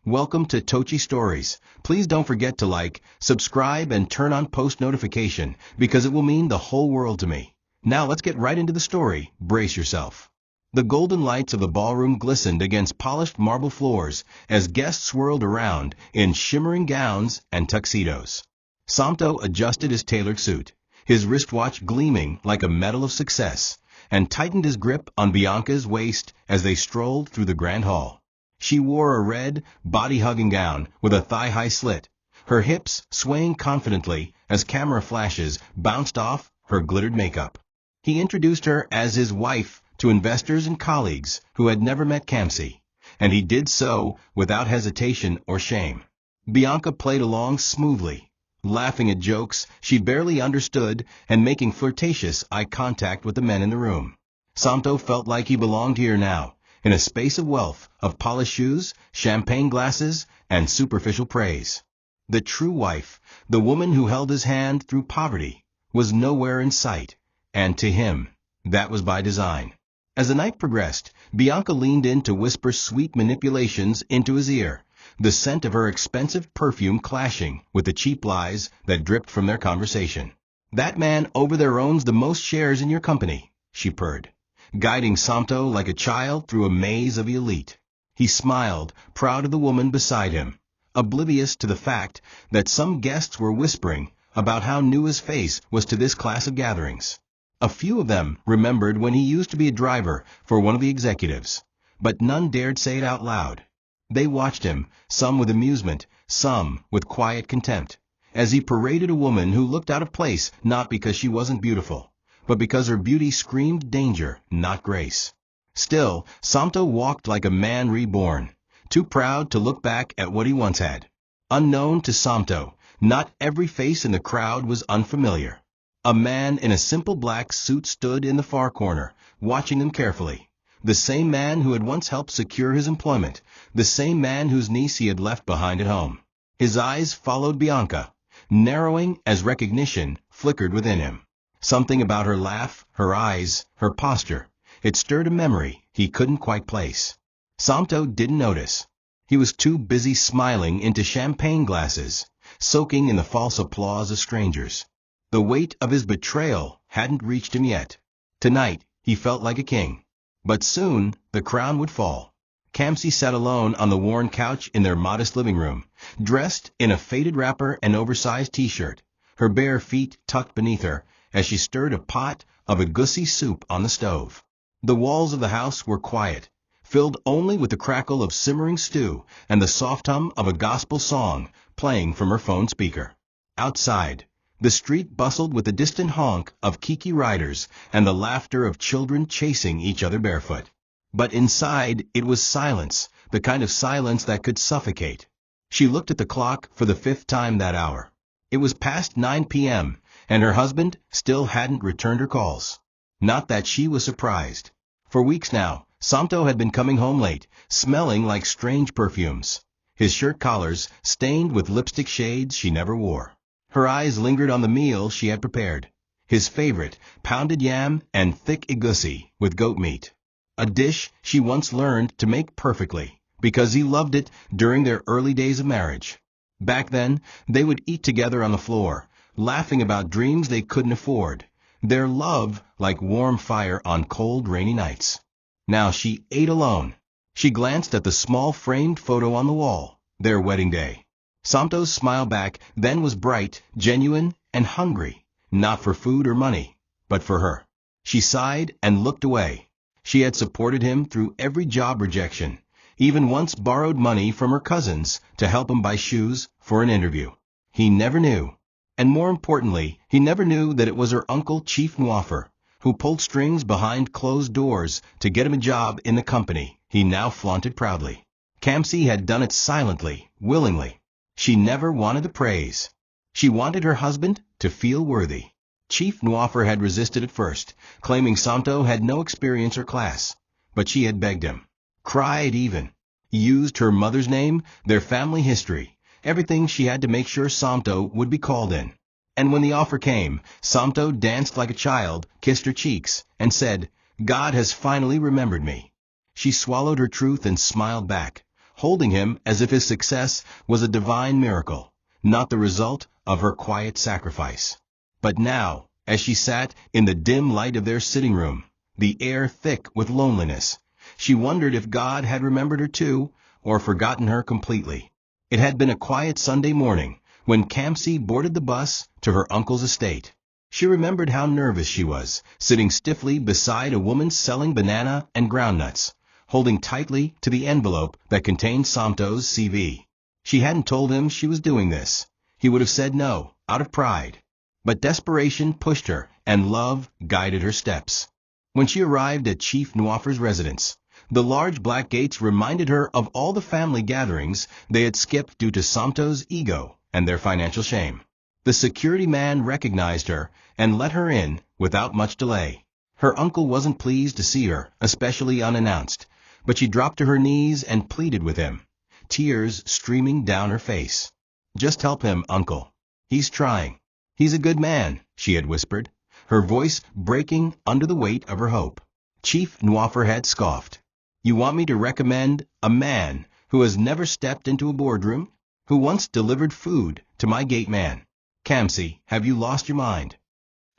Welcome to TOCHI Stories. Please don't forget to like, subscribe, and turn on post notification because it will mean the whole world to me. Now let's get right into the story. Brace yourself. The golden lights of the ballroom glistened against polished marble floors as guests swirled around in shimmering gowns and tuxedos. Samto adjusted his tailored suit, his wristwatch gleaming like a medal of success, and tightened his grip on Bianca's waist as they strolled through the grand hall. She wore a red, body-hugging gown with a thigh-high slit, her hips swaying confidently as camera flashes bounced off her glittered makeup. He introduced her as his wife to investors and colleagues who had never met Kamsi, and he did so without hesitation or shame. Bianca played along smoothly, laughing at jokes she barely understood and making flirtatious eye contact with the men in the room. Samto felt like he belonged here now, in a space of wealth, of polished shoes, champagne glasses, and superficial praise. The true wife, the woman who held his hand through poverty, was nowhere in sight, and to him, that was by design. As the night progressed, Bianca leaned in to whisper sweet manipulations into his ear, the scent of her expensive perfume clashing with the cheap lies that dripped from their conversation. "That man over there owns the most shares in your company," she purred, guiding Samto like a child through a maze of the elite. He smiled, proud of the woman beside him, oblivious to the fact that some guests were whispering about how new his face was to this class of gatherings. A few of them remembered when he used to be a driver for one of the executives, but none dared say it out loud. They watched him, some with amusement, some with quiet contempt, as he paraded a woman who looked out of place not because she wasn't beautiful, but because her beauty screamed danger, not grace. Still, Samto walked like a man reborn, too proud to look back at what he once had. Unknown to Samto, not every face in the crowd was unfamiliar. A man in a simple black suit stood in the far corner, watching them carefully. The same man who had once helped secure his employment, the same man whose niece he had left behind at home. His eyes followed Bianca, narrowing as recognition flickered within him. Something about her laugh, her eyes, her posture, it stirred a memory he couldn't quite place. Samto didn't notice. He was too busy smiling into champagne glasses, soaking in the false applause of strangers. The weight of his betrayal hadn't reached him yet. Tonight, he felt like a king. But soon, the crown would fall. Kamsi sat alone on the worn couch in their modest living room, dressed in a faded wrapper and oversized t-shirt, her bare feet tucked beneath her, as she stirred a pot of egusi soup on the stove. The walls of the house were quiet, filled only with the crackle of simmering stew and the soft hum of a gospel song playing from her phone speaker. Outside, the street bustled with the distant honk of kiki riders and the laughter of children chasing each other barefoot. But inside it was silence, the kind of silence that could suffocate. She looked at the clock for the 5th time that hour. It was past 9 p.m., and her husband still hadn't returned her calls. Not that she was surprised. For weeks now, Samto had been coming home late, smelling like strange perfumes, his shirt collars stained with lipstick shades she never wore. Her eyes lingered on the meal she had prepared, his favorite, pounded yam and thick egusi with goat meat, a dish she once learned to make perfectly because he loved it during their early days of marriage. Back then, they would eat together on the floor, laughing about dreams they couldn't afford, their love like warm fire on cold, rainy nights. Now she ate alone. She glanced at the small framed photo on the wall, their wedding day. Samto's smile back then was bright, genuine, and hungry, not for food or money, but for her. She sighed and looked away. She had supported him through every job rejection, even once borrowed money from her cousins to help him buy shoes for an interview. He never knew. And more importantly, he never knew that it was her uncle Chief Nwaffer, who pulled strings behind closed doors to get him a job in the company he now flaunted proudly. Kamsi had done it silently, willingly. She never wanted the praise. She wanted her husband to feel worthy. Chief Nwaffer had resisted at first, claiming Samto had no experience or class, but she had begged him, cried even, used her mother's name, their family history, everything she had to make sure Samto would be called in. And when the offer came, Samto danced like a child, kissed her cheeks, and said, "God has finally remembered me." She swallowed her truth and smiled back, holding him as if his success was a divine miracle, not the result of her quiet sacrifice. But now, as she sat in the dim light of their sitting room, the air thick with loneliness, she wondered if God had remembered her too, or forgotten her completely. It had been a quiet Sunday morning when Kamsi boarded the bus to her uncle's estate. She remembered how nervous she was, sitting stiffly beside a woman selling banana and groundnuts, holding tightly to the envelope that contained Samto's CV. She hadn't told him she was doing this. He would have said no, out of pride. But desperation pushed her, and love guided her steps. When she arrived at Chief Nuafer's residence, the large black gates reminded her of all the family gatherings they had skipped due to Samto's ego and their financial shame. The security man recognized her and let her in without much delay. Her uncle wasn't pleased to see her, especially unannounced, but she dropped to her knees and pleaded with him, tears streaming down her face. "Just help him, uncle. He's trying. He's a good man," she had whispered, her voice breaking under the weight of her hope. Chief Nuafer had scoffed. "You want me to recommend a man who has never stepped into a boardroom? Who once delivered food to my gate man? Kamsi, have you lost your mind?"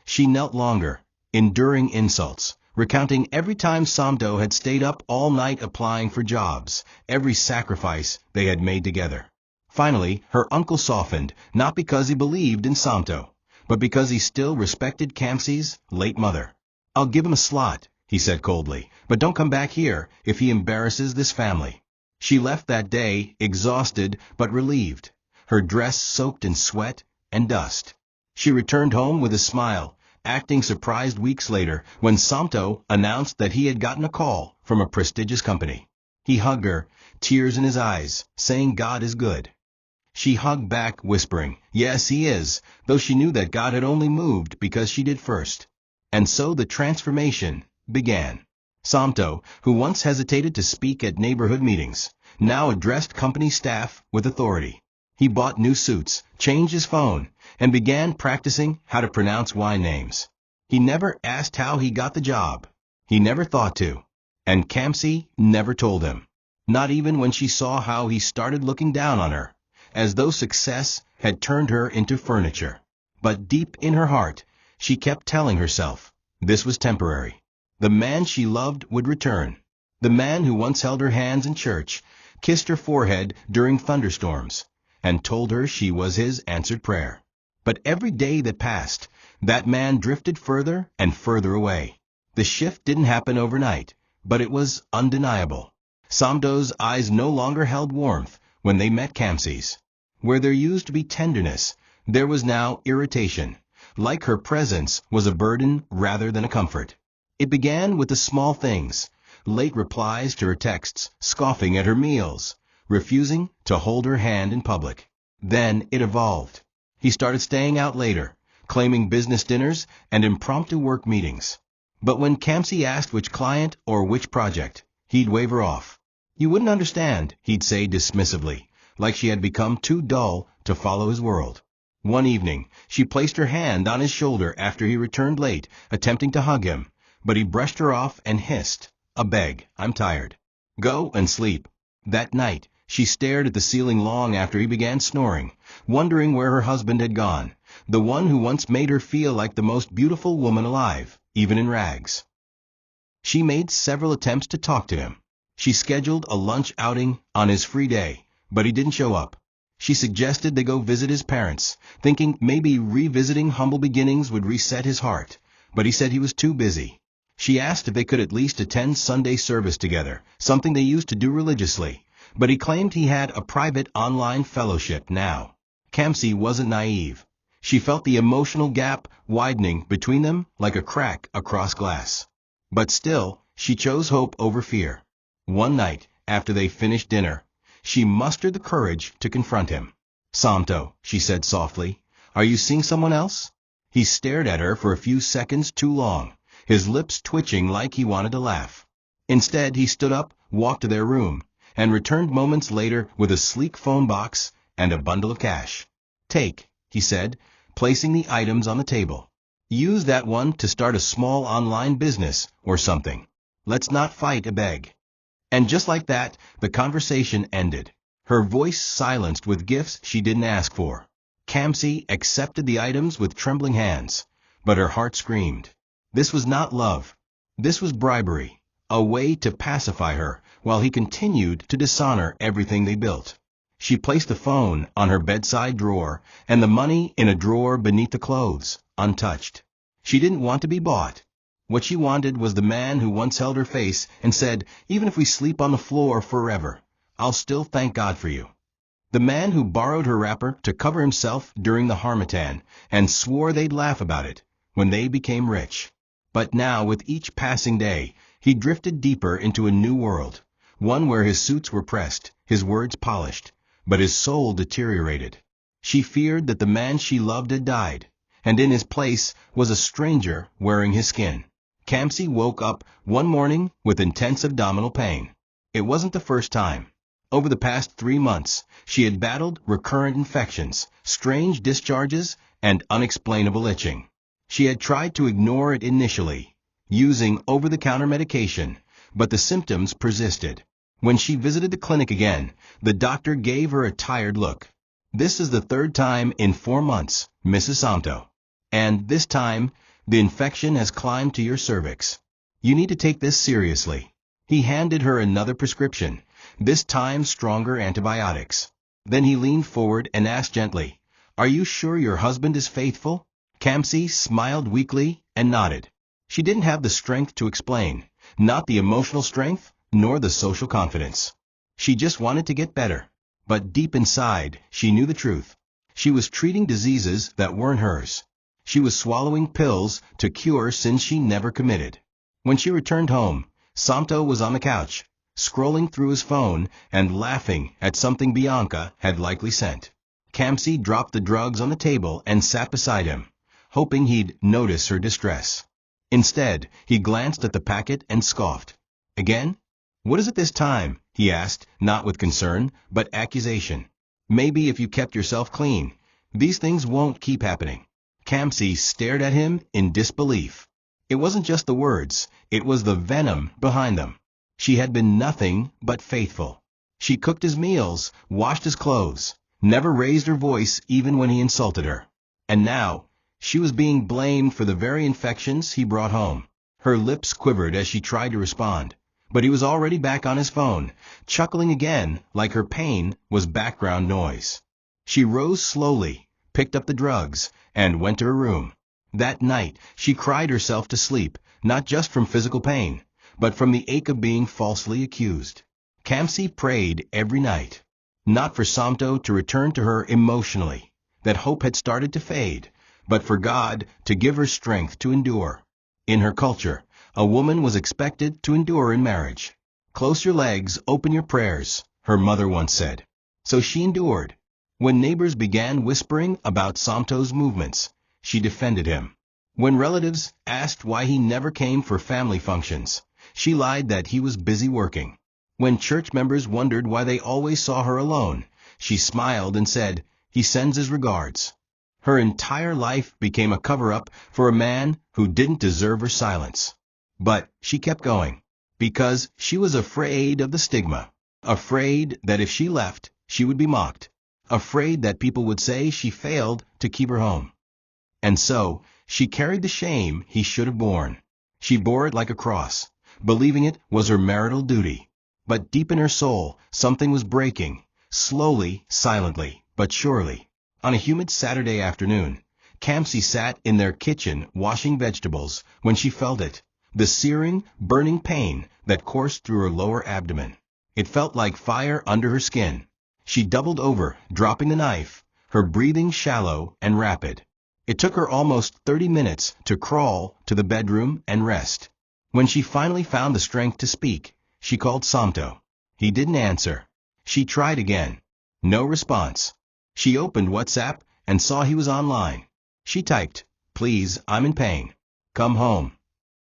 She knelt longer, enduring insults, recounting every time Samto had stayed up all night applying for jobs, every sacrifice they had made together. Finally, her uncle softened, not because he believed in Samto, but because he still respected Kamsi's late mother. "I'll give him a slot," he said coldly, "but don't come back here if he embarrasses this family." She left that day, exhausted but relieved, her dress soaked in sweat and dust. She returned home with a smile, acting surprised weeks later when Samto announced that he had gotten a call from a prestigious company. He hugged her, tears in his eyes, saying God is good. She hugged back, whispering, "Yes, he is," though she knew that God had only moved because she did first. And so the transformation began. Samto, who once hesitated to speak at neighborhood meetings, now addressed company staff with authority. He bought new suits, changed his phone, and began practicing how to pronounce wine names. He never asked how he got the job. He never thought to. And Kamsi never told him. Not even when she saw how he started looking down on her, as though success had turned her into furniture. But deep in her heart, she kept telling herself, this was temporary. The man she loved would return. The man who once held her hands in church, kissed her forehead during thunderstorms, and told her she was his answered prayer. But every day that passed, that man drifted further and further away. The shift didn't happen overnight, but it was undeniable. Samto's eyes no longer held warmth when they met Kamsi's. Where there used to be tenderness, there was now irritation, like her presence was a burden rather than a comfort. It began with the small things, late replies to her texts, scoffing at her meals, refusing to hold her hand in public. Then it evolved. He started staying out later, claiming business dinners and impromptu work meetings. But when Kamsi asked which client or which project, he'd waver off. "You wouldn't understand," he'd say dismissively, like she had become too dull to follow his world. One evening, she placed her hand on his shoulder after he returned late, attempting to hug him, but he brushed her off and hissed, "A beg, I'm tired. Go and sleep." That night, she stared at the ceiling long after he began snoring, wondering where her husband had gone, the one who once made her feel like the most beautiful woman alive, even in rags. She made several attempts to talk to him. She scheduled a lunch outing on his free day, but he didn't show up. She suggested they go visit his parents, thinking maybe revisiting humble beginnings would reset his heart, but he said he was too busy. She asked if they could at least attend Sunday service together, something they used to do religiously, but he claimed he had a private online fellowship now. Kamsi wasn't naive. She felt the emotional gap widening between them like a crack across glass. But still, she chose hope over fear. One night, after they finished dinner, she mustered the courage to confront him. "Samto," she said softly, "are you seeing someone else?" He stared at her for a few seconds too long, his lips twitching like he wanted to laugh. Instead, he stood up, walked to their room, and returned moments later with a sleek phone box and a bundle of cash. "Take," he said, placing the items on the table. "Use that one to start a small online business or something. Let's not fight a beg." And just like that, the conversation ended. Her voice silenced with gifts she didn't ask for. Kamsi accepted the items with trembling hands, but her heart screamed. This was not love. This was bribery, a way to pacify her while he continued to dishonor everything they built. She placed the phone on her bedside drawer and the money in a drawer beneath the clothes, untouched. She didn't want to be bought. What she wanted was the man who once held her face and said, "Even if we sleep on the floor forever, I'll still thank God for you." The man who borrowed her wrapper to cover himself during the Harmattan and swore they'd laugh about it when they became rich. But now, with each passing day, he drifted deeper into a new world, one where his suits were pressed, his words polished, but his soul deteriorated. She feared that the man she loved had died, and in his place was a stranger wearing his skin. Kamsi woke up one morning with intense abdominal pain. It wasn't the first time. Over the past 3 months, she had battled recurrent infections, strange discharges, and unexplainable itching. She had tried to ignore it initially, using over-the-counter medication, but the symptoms persisted. When she visited the clinic again, the doctor gave her a tired look. "This is the 3rd time in 4 months, Mrs. Santo. And this time, the infection has climbed to your cervix. You need to take this seriously." He handed her another prescription, this time stronger antibiotics. Then he leaned forward and asked gently, "Are you sure your husband is faithful?" Kamsi smiled weakly and nodded. She didn't have the strength to explain, not the emotional strength, nor the social confidence. She just wanted to get better. But deep inside, she knew the truth. She was treating diseases that weren't hers. She was swallowing pills to cure sins she never committed. When she returned home, Santo was on the couch, scrolling through his phone and laughing at something Bianca had likely sent. Kamsi dropped the drugs on the table and sat beside him, hoping he'd notice her distress. Instead, he glanced at the packet and scoffed. "Again? What is it this time?" he asked, not with concern, but accusation. "Maybe if you kept yourself clean, these things won't keep happening." Kamsi stared at him in disbelief. It wasn't just the words, it was the venom behind them. She had been nothing but faithful. She cooked his meals, washed his clothes, never raised her voice even when he insulted her. And now, she was being blamed for the very infections he brought home. Her lips quivered as she tried to respond, but he was already back on his phone, chuckling again like her pain was background noise. She rose slowly, picked up the drugs, and went to her room. That night, she cried herself to sleep, not just from physical pain, but from the ache of being falsely accused. Kamsi prayed every night, not for Santo to return to her emotionally, that hope had started to fade, but for God to give her strength to endure. In her culture, a woman was expected to endure in marriage. "Close your legs, open your prayers," her mother once said. So she endured. When neighbors began whispering about Santo's movements, she defended him. When relatives asked why he never came for family functions, she lied that he was busy working. When church members wondered why they always saw her alone, she smiled and said, "He sends his regards." Her entire life became a cover-up for a man who didn't deserve her silence. But she kept going, because she was afraid of the stigma, afraid that if she left, she would be mocked, afraid that people would say she failed to keep her home. And so, she carried the shame he should have borne. She bore it like a cross, believing it was her marital duty. But deep in her soul, something was breaking, slowly, silently, but surely. On a humid Saturday afternoon, Kamsi sat in their kitchen washing vegetables when she felt it, the searing, burning pain that coursed through her lower abdomen. It felt like fire under her skin. She doubled over, dropping the knife, her breathing shallow and rapid. It took her almost 30 minutes to crawl to the bedroom and rest. When she finally found the strength to speak, she called Santo. He didn't answer. She tried again. No response. She opened WhatsApp and saw he was online. She typed, "Please, I'm in pain. Come home."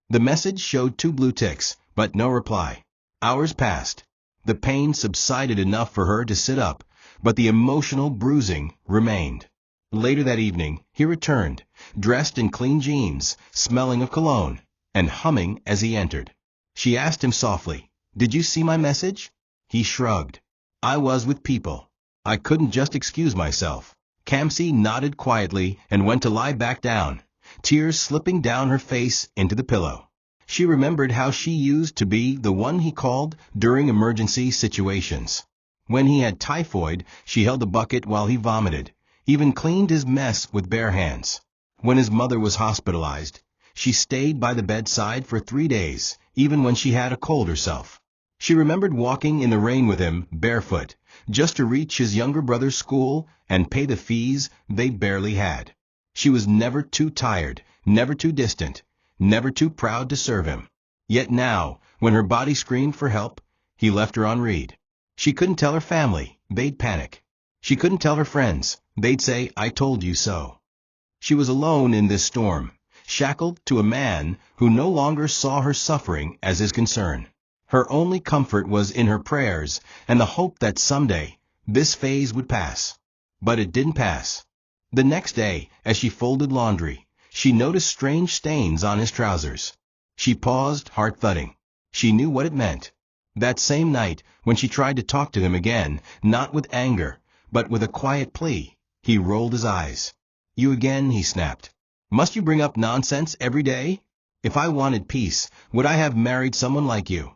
The message showed 2 blue ticks, but no reply. Hours passed. The pain subsided enough for her to sit up, but the emotional bruising remained. Later that evening, he returned, dressed in clean jeans, smelling of cologne, and humming as he entered. She asked him softly, Did you see my message? He shrugged. I was with people. I couldn't just excuse myself. Kamsi nodded quietly and went to lie back down, tears slipping down her face into the pillow. She remembered how she used to be the one he called during emergency situations. When he had typhoid, she held a bucket while he vomited, even cleaned his mess with bare hands. When his mother was hospitalized, she stayed by the bedside for 3 days, even when she had a cold herself. She remembered walking in the rain with him, barefoot, just to reach his younger brother's school and pay the fees they barely had. She was never too tired, never too distant, never too proud to serve him. Yet now, when her body screamed for help, he left her on read. She couldn't tell her family, they'd panic. She couldn't tell her friends, they'd say, I told you so. She was alone in this storm, shackled to a man who no longer saw her suffering as his concern. Her only comfort was in her prayers and the hope that someday this phase would pass. But it didn't pass. The next day, as she folded laundry, she noticed strange stains on his trousers. She paused, heart thudding. She knew what it meant. That same night, when she tried to talk to him again, not with anger, but with a quiet plea, he rolled his eyes. You again, he snapped. Must you bring up nonsense every day? If I wanted peace, would I have married someone like you?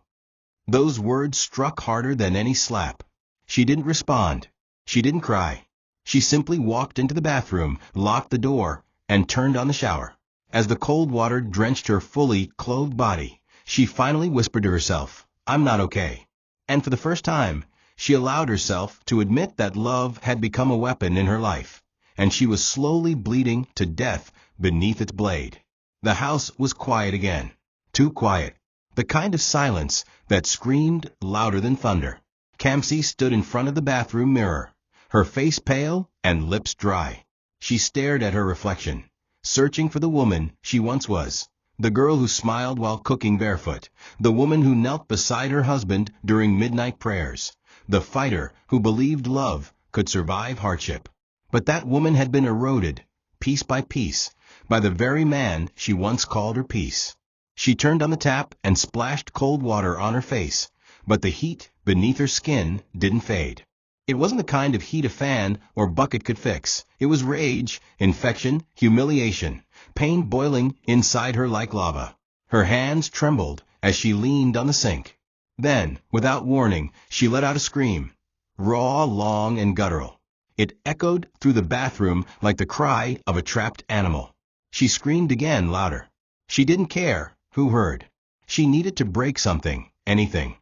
Those words struck harder than any slap. She didn't respond. She didn't cry. She simply walked into the bathroom, locked the door, and turned on the shower. As the cold water drenched her fully clothed body, she finally whispered to herself, I'm not okay. And for the first time, she allowed herself to admit that love had become a weapon in her life, and she was slowly bleeding to death beneath its blade. The house was quiet again. Too quiet. The kind of silence that screamed louder than thunder. Kamsi stood in front of the bathroom mirror, her face pale and lips dry. She stared at her reflection, searching for the woman she once was. The girl who smiled while cooking barefoot. The woman who knelt beside her husband during midnight prayers. The fighter who believed love could survive hardship. But that woman had been eroded, piece by piece, by the very man she once called her peace. She turned on the tap and splashed cold water on her face, but the heat beneath her skin didn't fade. It wasn't the kind of heat a fan or bucket could fix. It was rage, infection, humiliation, pain boiling inside her like lava. Her hands trembled as she leaned on the sink. Then, without warning, she let out a scream. Raw, long, and guttural. It echoed through the bathroom like the cry of a trapped animal. She screamed again, louder. She didn't care who heard. She needed to break something, anything.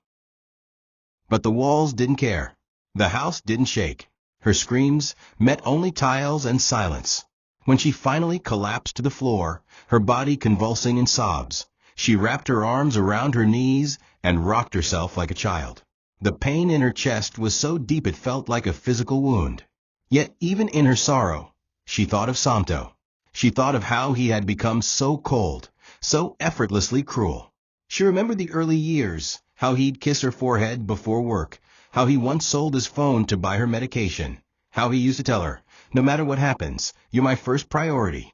But the walls didn't care. The house didn't shake. Her screams met only tiles and silence. When she finally collapsed to the floor, her body convulsing in sobs, she wrapped her arms around her knees and rocked herself like a child. The pain in her chest was so deep it felt like a physical wound. Yet even in her sorrow, she thought of Samto. She thought of how he had become so cold, so effortlessly cruel. She remembered the early years, how he'd kiss her forehead before work, how he once sold his phone to buy her medication, how he used to tell her, no matter what happens, you're my first priority.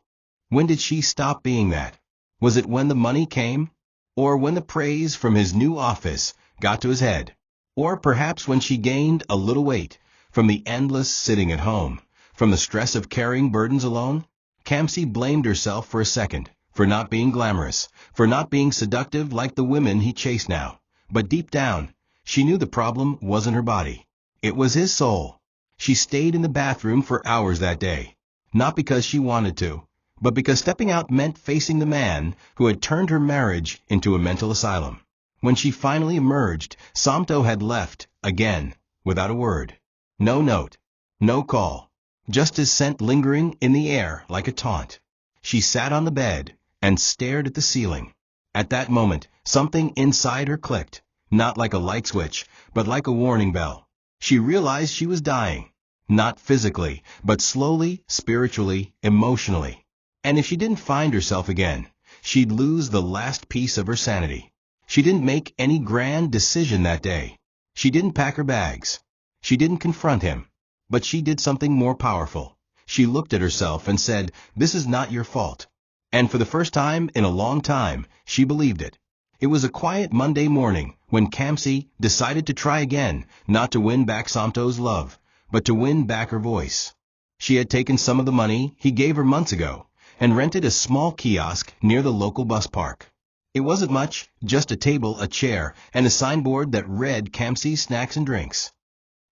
When did she stop being that? Was it when the money came? Or when the praise from his new office got to his head? Or perhaps when she gained a little weight from the endless sitting at home, from the stress of carrying burdens alone? Kamsi blamed herself for a second, for not being glamorous, for not being seductive like the women he chased now. But deep down, she knew the problem wasn't her body. It was his soul. She stayed in the bathroom for hours that day, not because she wanted to, but because stepping out meant facing the man who had turned her marriage into a mental asylum. When she finally emerged, Samto had left, again, without a word. No note, no call, just his scent lingering in the air like a taunt. She sat on the bed and stared at the ceiling. At that moment, something inside her clicked, not like a light switch, but like a warning bell. She realized she was dying. Not physically, but slowly, spiritually, emotionally. And if she didn't find herself again, she'd lose the last piece of her sanity. She didn't make any grand decision that day. She didn't pack her bags. She didn't confront him. But she did something more powerful. She looked at herself and said, "This is not your fault." And for the first time in a long time, she believed it. It was a quiet Monday morning when Kamsi decided to try again, not to win back Samto's love, but to win back her voice. She had taken some of the money he gave her months ago and rented a small kiosk near the local bus park. It wasn't much, just a table, a chair, and a signboard that read Kamsi's Snacks and Drinks.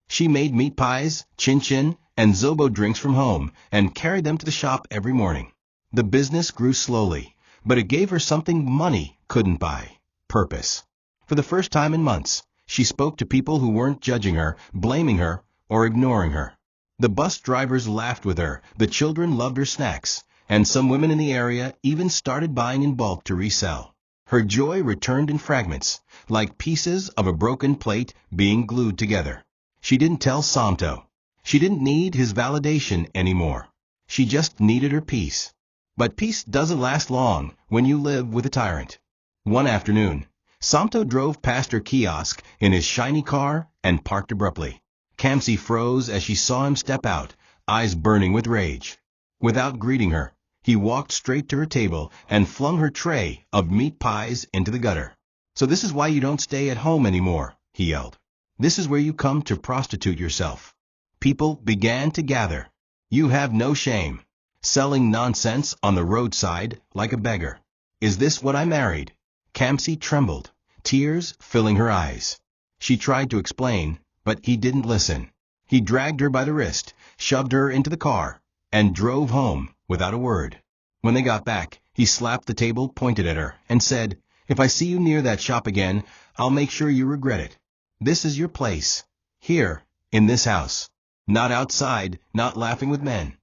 She made meat pies, chin-chin, and zobo drinks from home and carried them to the shop every morning. The business grew slowly, but it gave her something money couldn't buy: purpose. For the first time in months, she spoke to people who weren't judging her, blaming her, or ignoring her. The bus drivers laughed with her, the children loved her snacks, and some women in the area even started buying in bulk to resell. Her joy returned in fragments, like pieces of a broken plate being glued together. She didn't tell Samto. She didn't need his validation anymore. She just needed her peace. But peace doesn't last long when you live with a tyrant. One afternoon, Samto drove past her kiosk in his shiny car and parked abruptly. Kamsi froze as she saw him step out, eyes burning with rage. Without greeting her, he walked straight to her table and flung her tray of meat pies into the gutter. "So this is why you don't stay at home anymore," he yelled. "This is where you come to prostitute yourself." People began to gather. "You have no shame. Selling nonsense on the roadside like a beggar. Is this what I married?" Kamsi trembled, tears filling her eyes. She tried to explain, but he didn't listen. He dragged her by the wrist, shoved her into the car, and drove home without a word. When they got back, he slapped the table, pointed at her, and said, "If I see you near that shop again, I'll make sure you regret it. This is your place. Here, in this house. Not outside, not laughing with men."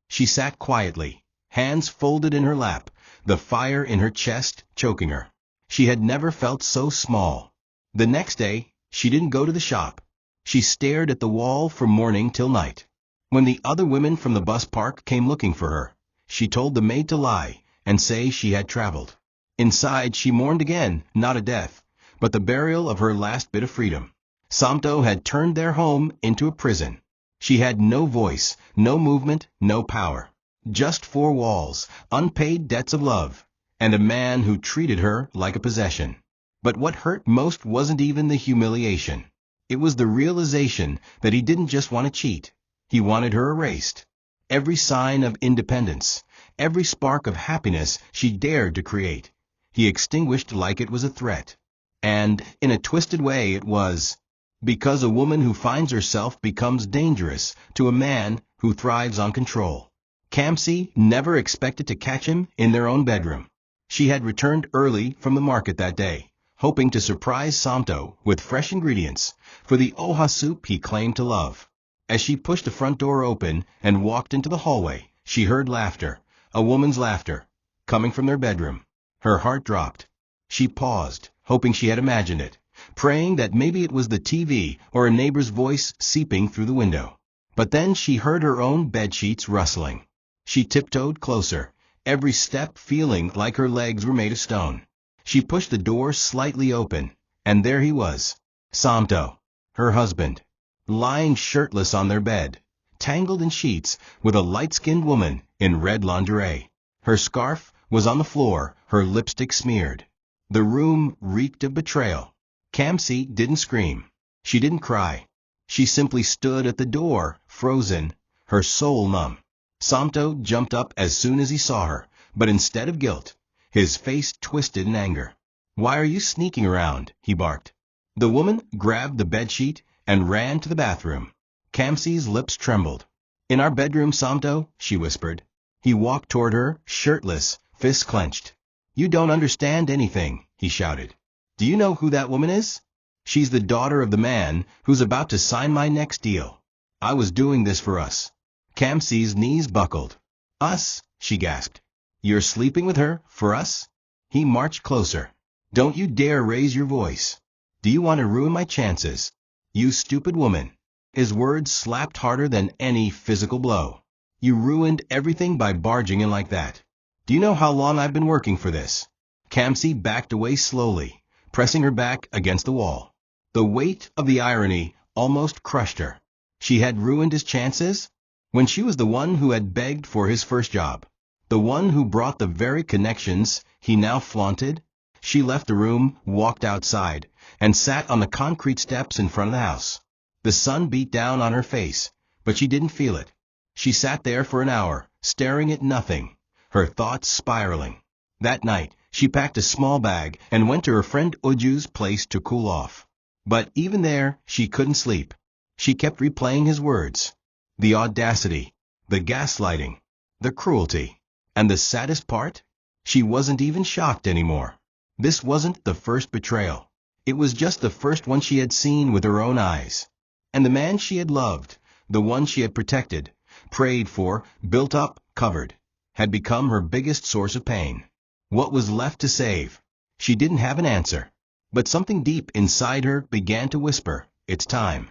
She sat quietly, hands folded in her lap, the fire in her chest choking her. She had never felt so small. The next day, she didn't go to the shop. She stared at the wall from morning till night. When the other women from the bus park came looking for her, she told the maid to lie and say she had traveled. Inside, she mourned again, not a death, but the burial of her last bit of freedom. Samto had turned their home into a prison. She had no voice, no movement, no power. Just four walls, unpaid debts of love, and a man who treated her like a possession. But what hurt most wasn't even the humiliation. It was the realization that he didn't just want to cheat. He wanted her erased. Every sign of independence, every spark of happiness she dared to create, he extinguished like it was a threat. And, in a twisted way, it was because a woman who finds herself becomes dangerous to a man who thrives on control. Kamsi never expected to catch him in their own bedroom. She had returned early from the market that day, hoping to surprise Samto with fresh ingredients for the oha soup he claimed to love. As she pushed the front door open and walked into the hallway, she heard laughter, a woman's laughter, coming from their bedroom. Her heart dropped. She paused, hoping she had imagined it, praying that maybe it was the TV or a neighbor's voice seeping through the window. But then she heard her own bedsheets rustling. She tiptoed closer, every step feeling like her legs were made of stone. She pushed the door slightly open, and there he was, Samto, her husband, lying shirtless on their bed, tangled in sheets with a light-skinned woman in red lingerie. Her scarf was on the floor, her lipstick smeared. The room reeked of betrayal. Kamsi didn't scream. She didn't cry. She simply stood at the door, frozen, her soul numb. Samto jumped up as soon as he saw her, but instead of guilt, his face twisted in anger. "Why are you sneaking around?" he barked. The woman grabbed the bedsheet and ran to the bathroom. Kamsi's lips trembled. "In our bedroom, Samto," she whispered. He walked toward her, shirtless, fists clenched. "You don't understand anything," he shouted. "Do you know who that woman is? She's the daughter of the man who's about to sign my next deal. I was doing this for us." Kamsi's knees buckled. "Us?" she gasped. "You're sleeping with her, for us?" He marched closer. "Don't you dare raise your voice. Do you want to ruin my chances? You stupid woman." His words slapped harder than any physical blow. "You ruined everything by barging in like that. Do you know how long I've been working for this?" Kamsi backed away slowly, pressing her back against the wall. The weight of the irony almost crushed her. She had ruined his chances? When she was the one who had begged for his first job, the one who brought the very connections he now flaunted? She left the room, walked outside, and sat on the concrete steps in front of the house. The sun beat down on her face, but she didn't feel it. She sat there for an hour, staring at nothing, her thoughts spiraling. That night, she packed a small bag and went to her friend Uju's place to cool off. But even there, she couldn't sleep. She kept replaying his words. The audacity, the gaslighting, the cruelty. And the saddest part? She wasn't even shocked anymore. This wasn't the first betrayal. It was just the first one she had seen with her own eyes. And the man she had loved, the one she had protected, prayed for, built up, covered, had become her biggest source of pain. What was left to save? She didn't have an answer. But something deep inside her began to whisper, it's time.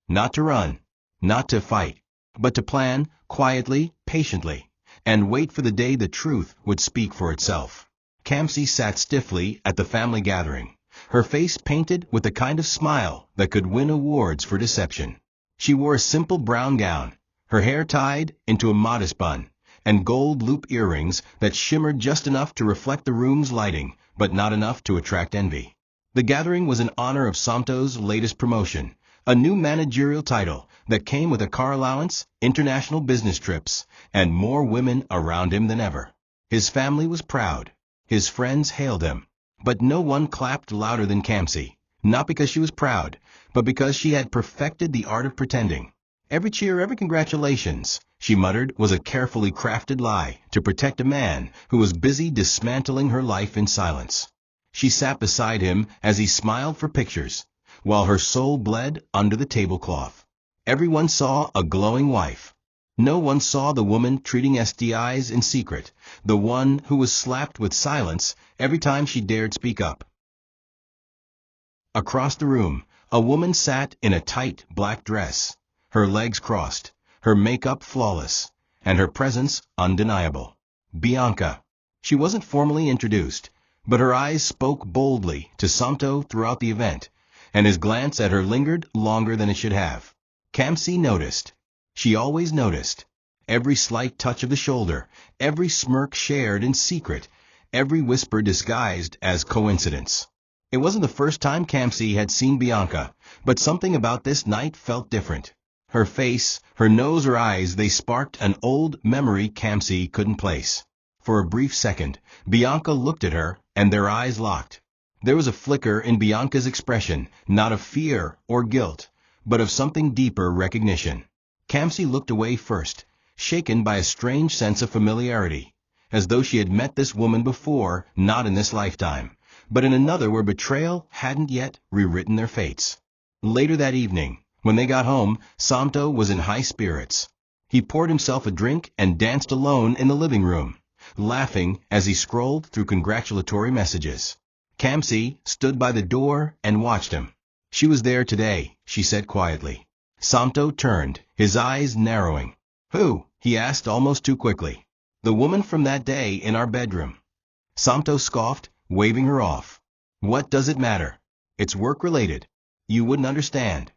Not to run, not to fight, but to plan, quietly, patiently, and wait for the day the truth would speak for itself. Kamsi sat stiffly at the family gathering, her face painted with the kind of smile that could win awards for deception. She wore a simple brown gown, her hair tied into a modest bun, and gold loop earrings that shimmered just enough to reflect the room's lighting, but not enough to attract envy. The gathering was in honor of Samto's latest promotion, a new managerial title that came with a car allowance, international business trips, and more women around him than ever. His family was proud. His friends hailed him. But no one clapped louder than Kamsi, not because she was proud, but because she had perfected the art of pretending. Every cheer, every congratulations, she muttered, was a carefully crafted lie to protect a man who was busy dismantling her life in silence. She sat beside him as he smiled for pictures, while her soul bled under the tablecloth. Everyone saw a glowing wife. No one saw the woman treating STIs in secret, the one who was slapped with silence every time she dared speak up. Across the room, a woman sat in a tight black dress, her legs crossed, her makeup flawless, and her presence undeniable. Bianca. She wasn't formally introduced, but her eyes spoke boldly to Samto throughout the event, and his glance at her lingered longer than it should have. Kamsi noticed. She always noticed. Every slight touch of the shoulder, every smirk shared in secret, every whisper disguised as coincidence. It wasn't the first time Kamsi had seen Bianca, but something about this night felt different. Her face, her nose, her eyes, they sparked an old memory Kamsi couldn't place. For a brief second, Bianca looked at her, and their eyes locked. There was a flicker in Bianca's expression, not of fear or guilt, but of something deeper recognition. Kamsi looked away first, shaken by a strange sense of familiarity, as though she had met this woman before, not in this lifetime, but in another where betrayal hadn't yet rewritten their fates. Later that evening, when they got home, Samto was in high spirits. He poured himself a drink and danced alone in the living room, laughing as he scrolled through congratulatory messages. Kamsi stood by the door and watched him. She was there today, she said quietly. Samto turned, his eyes narrowing. Who? He asked almost too quickly. The woman from that day in our bedroom. Samto scoffed, waving her off. What does it matter? It's work-related. You wouldn't understand.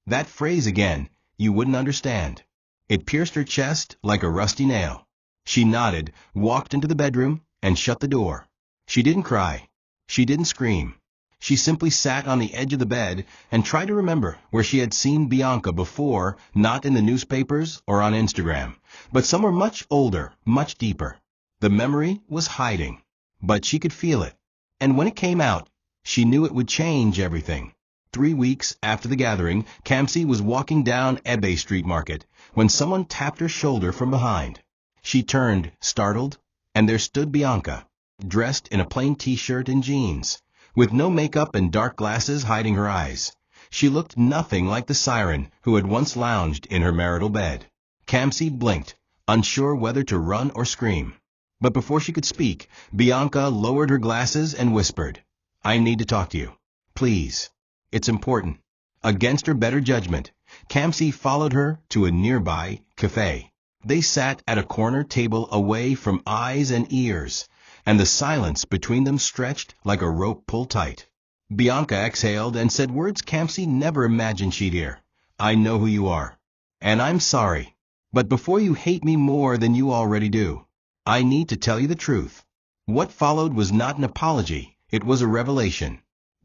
That phrase again, you wouldn't understand. It pierced her chest like a rusty nail. She nodded, walked into the bedroom, and shut the door. She didn't cry. She didn't scream. She simply sat on the edge of the bed and tried to remember where she had seen Bianca before, not in the newspapers or on Instagram, but somewhere much older, much deeper. The memory was hiding, but she could feel it. And when it came out, she knew it would change everything. 3 weeks after the gathering, Kamsi was walking down Ebe Street Market when someone tapped her shoulder from behind. She turned, startled, and there stood Bianca, dressed in a plain t-shirt and jeans, with no makeup and dark glasses hiding her eyes. She looked nothing like the siren who had once lounged in her marital bed. Kamsi blinked, unsure whether to run or scream. But before she could speak, Bianca lowered her glasses and whispered, I need to talk to you. Please. It's important. Against her better judgment, Kamsi followed her to a nearby cafe. They sat at a corner table away from eyes and ears, and the silence between them stretched like a rope pulled tight. Bianca exhaled and said words Kamsi never imagined she'd hear. I know who you are. And I'm sorry. But before you hate me more than you already do, I need to tell you the truth. What followed was not an apology. It was a revelation.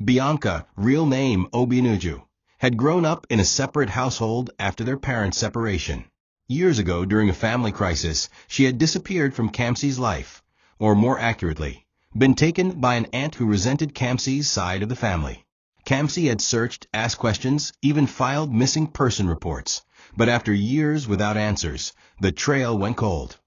Bianca, real name Obinuju, had grown up in a separate household after their parents' separation. Years ago, during a family crisis, she had disappeared from Kamsi's life, or more accurately, been taken by an aunt who resented Kamsi's side of the family. Kamsi had searched, asked questions, even filed missing person reports, but after years without answers, the trail went cold.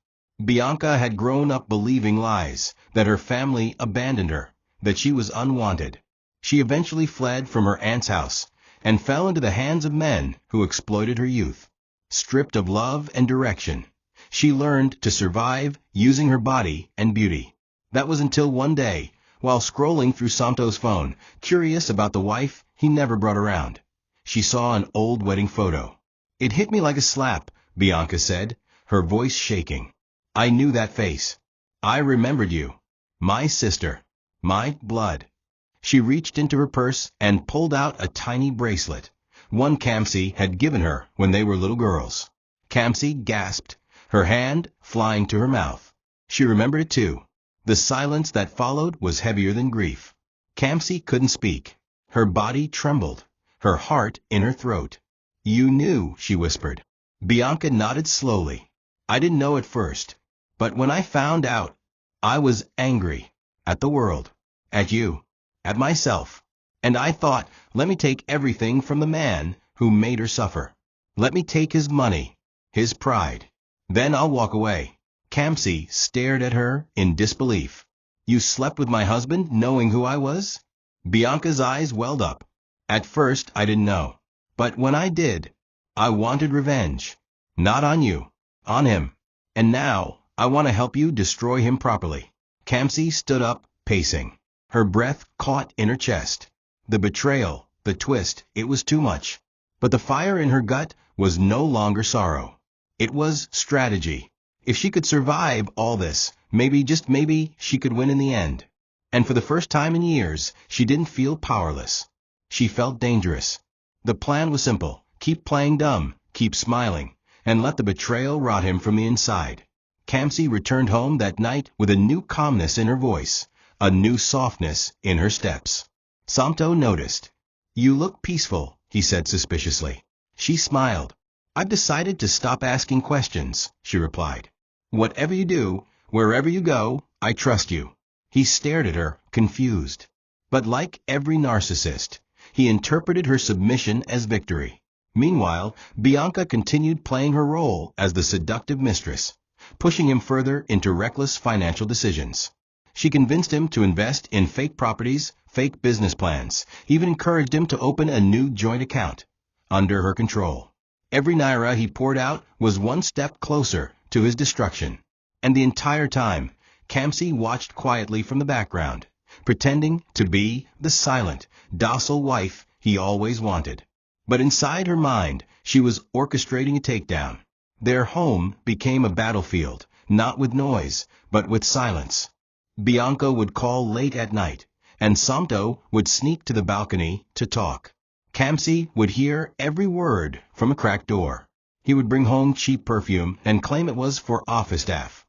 Bianca had grown up believing lies, that her family abandoned her, that she was unwanted. She eventually fled from her aunt's house and fell into the hands of men who exploited her youth. Stripped of love and direction, she learned to survive using her body and beauty. That was until one day, while scrolling through Santo's phone, curious about the wife he never brought around, she saw an old wedding photo. "It hit me like a slap," Bianca said, her voice shaking. "I knew that face. I remembered you. My sister. My blood." She reached into her purse and pulled out a tiny bracelet, one Kamsi had given her when they were little girls. Kamsi gasped, her hand flying to her mouth. She remembered it too. The silence that followed was heavier than grief. Kamsi couldn't speak. Her body trembled, her heart in her throat. "You knew," she whispered. Bianca nodded slowly. "I didn't know at first, but when I found out, I was angry. At the world. At you. At myself. And I thought, let me take everything from the man who made her suffer. Let me take his money, his pride. Then I'll walk away." Kamsi stared at her in disbelief. "You slept with my husband knowing who I was?" Bianca's eyes welled up. "At first I didn't know. But when I did, I wanted revenge. Not on you. On him. And now, I want to help you destroy him properly." Kamsi stood up, pacing. Her breath caught in her chest. The betrayal, the twist, it was too much. But the fire in her gut was no longer sorrow. It was strategy. If she could survive all this, maybe, just maybe, she could win in the end. And for the first time in years, she didn't feel powerless. She felt dangerous. The plan was simple. Keep playing dumb, keep smiling, and let the betrayal rot him from the inside. Kamsi returned home that night with a new calmness in her voice, a new softness in her steps. Santo noticed. "You look peaceful," he said suspiciously. She smiled. "I've decided to stop asking questions," she replied. "Whatever you do, wherever you go, I trust you." He stared at her, confused. But like every narcissist, he interpreted her submission as victory. Meanwhile, Bianca continued playing her role as the seductive mistress, pushing him further into reckless financial decisions. She convinced him to invest in fake properties, fake business plans, even encouraged him to open a new joint account. Under her control. Every naira he poured out was one step closer to his destruction. And the entire time, Kamsi watched quietly from the background, pretending to be the silent, docile wife he always wanted. But inside her mind, she was orchestrating a takedown. Their home became a battlefield, not with noise, but with silence. Bianca would call late at night, and Santo would sneak to the balcony to talk. Kamsi would hear every word from a cracked door. He would bring home cheap perfume and claim it was for office staff.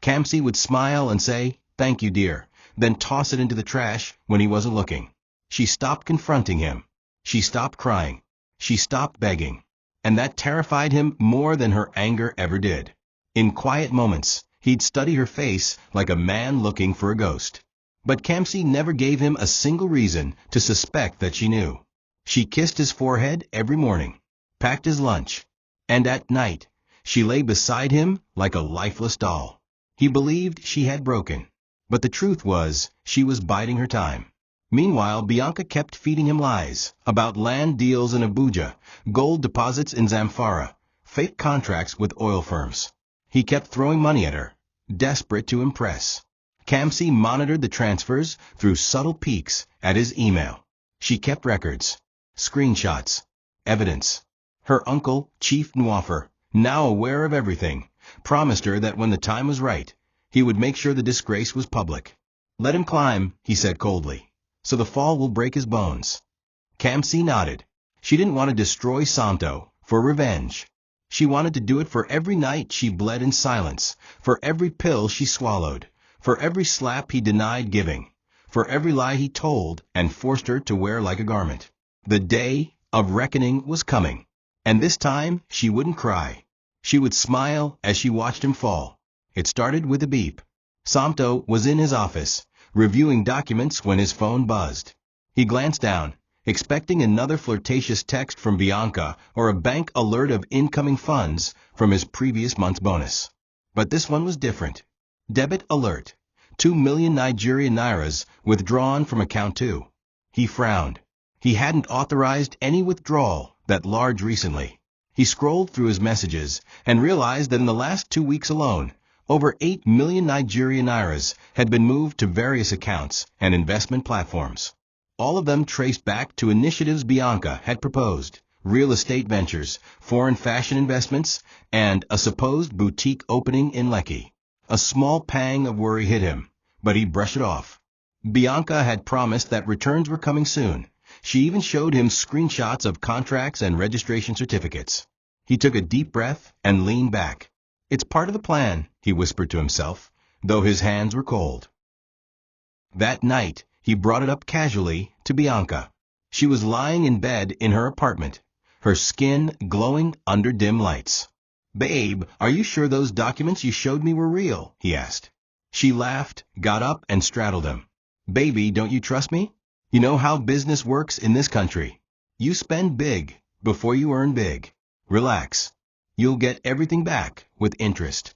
Kamsi would smile and say, "Thank you, dear," then toss it into the trash when he wasn't looking. She stopped confronting him. She stopped crying. She stopped begging. And that terrified him more than her anger ever did. In quiet moments, he'd study her face like a man looking for a ghost. But Kamsi never gave him a single reason to suspect that she knew. She kissed his forehead every morning, packed his lunch, and at night, she lay beside him like a lifeless doll. He believed she had broken, but the truth was she was biding her time. Meanwhile, Bianca kept feeding him lies about land deals in Abuja, gold deposits in Zamfara, fake contracts with oil firms. He kept throwing money at her, desperate to impress. Kamsi monitored the transfers through subtle peeks at his email. She kept records, screenshots, evidence. Her uncle, Chief Nwaffer, now aware of everything, promised her that when the time was right, he would make sure the disgrace was public. "Let him climb," he said coldly, "so the fall will break his bones." Kamsi nodded. She didn't want to destroy Santo for revenge. She wanted to do it for every night she bled in silence, for every pill she swallowed, for every slap he denied giving, for every lie he told and forced her to wear like a garment. The day of reckoning was coming, and this time she wouldn't cry. She would smile as she watched him fall. It started with a beep. Samto was in his office, reviewing documents when his phone buzzed. He glanced down, expecting another flirtatious text from Bianca or a bank alert of incoming funds from his previous month's bonus. But this one was different. Debit alert. 2 million Nigerian nairas withdrawn from account 2. He frowned. He hadn't authorized any withdrawal that large recently. He scrolled through his messages and realized that in the last 2 weeks alone, over 8 million Nigerian nairas had been moved to various accounts and investment platforms. All of them traced back to initiatives Bianca had proposed, real estate ventures, foreign fashion investments, and a supposed boutique opening in Lekki. A small pang of worry hit him, but he brushed it off. Bianca had promised that returns were coming soon. She even showed him screenshots of contracts and registration certificates. He took a deep breath and leaned back. "It's part of the plan," he whispered to himself, though his hands were cold. That night, he brought it up casually to Bianca. She was lying in bed in her apartment, her skin glowing under dim lights. "Babe, are you sure those documents you showed me were real?" he asked. She laughed, got up, and straddled him. "Baby, don't you trust me? You know how business works in this country. You spend big before you earn big. Relax. You'll get everything back with interest."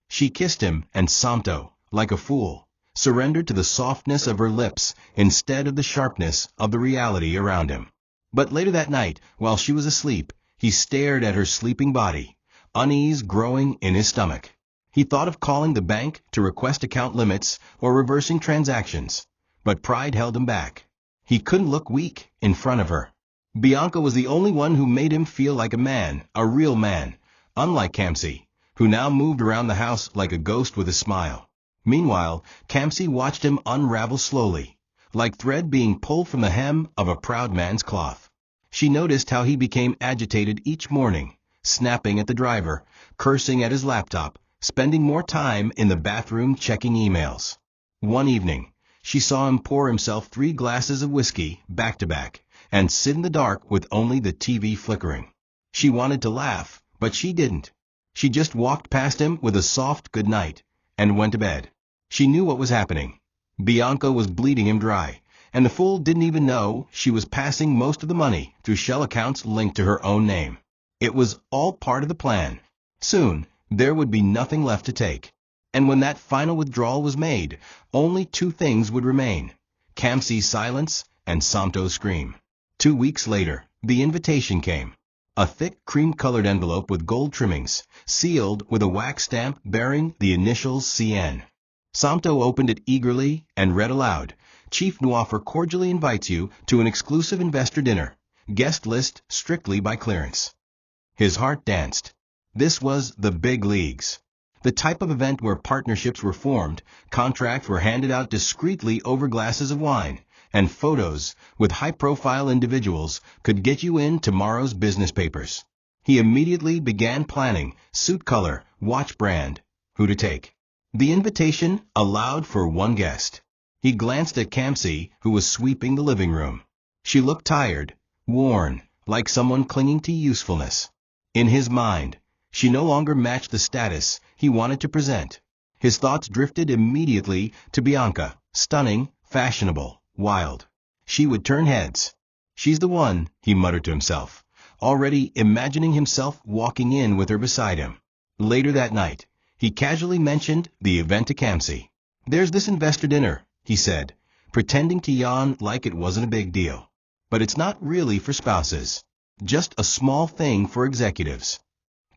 She kissed him, and Samto, like a fool, surrendered to the softness of her lips instead of the sharpness of the reality around him. But later that night, while she was asleep, he stared at her sleeping body, unease growing in his stomach. He thought of calling the bank to request account limits or reversing transactions, but pride held him back. He couldn't look weak in front of her. Bianca was the only one who made him feel like a man, a real man, unlike Kamsi, who now moved around the house like a ghost with a smile. Meanwhile, Kamsi watched him unravel slowly, like thread being pulled from the hem of a proud man's cloth. She noticed how he became agitated each morning, snapping at the driver, cursing at his laptop, spending more time in the bathroom checking emails. One evening, she saw him pour himself 3 glasses of whiskey back to back and sit in the dark with only the TV flickering. She wanted to laugh, but she didn't. She just walked past him with a soft good night and went to bed. She knew what was happening. Bianca was bleeding him dry, and the fool didn't even know she was passing most of the money through shell accounts linked to her own name. It was all part of the plan. Soon, there would be nothing left to take. And when that final withdrawal was made, only 2 things would remain: Kamsi's silence and Samto's scream. 2 weeks later, the invitation came. A thick cream-colored envelope with gold trimmings, sealed with a wax stamp bearing the initials CN. Samto opened it eagerly and read aloud, "Chief Nuoffer cordially invites you to an exclusive investor dinner. Guest list strictly by clearance." His heart danced. This was the big leagues. The type of event where partnerships were formed, contracts were handed out discreetly over glasses of wine, and photos with high-profile individuals could get you in tomorrow's business papers. He immediately began planning suit color, watch brand, who to take. The invitation allowed for 1 guest. He glanced at Kamsi, who was sweeping the living room. She looked tired, worn, like someone clinging to usefulness. In his mind, she no longer matched the status he wanted to present. His thoughts drifted immediately to Bianca, stunning, fashionable, wild. She would turn heads. "She's the one," he muttered to himself, already imagining himself walking in with her beside him. Later that night, he casually mentioned the event to Kamsi. "There's this investor dinner," he said, pretending to yawn like it wasn't a big deal. "But it's not really for spouses. Just a small thing for executives."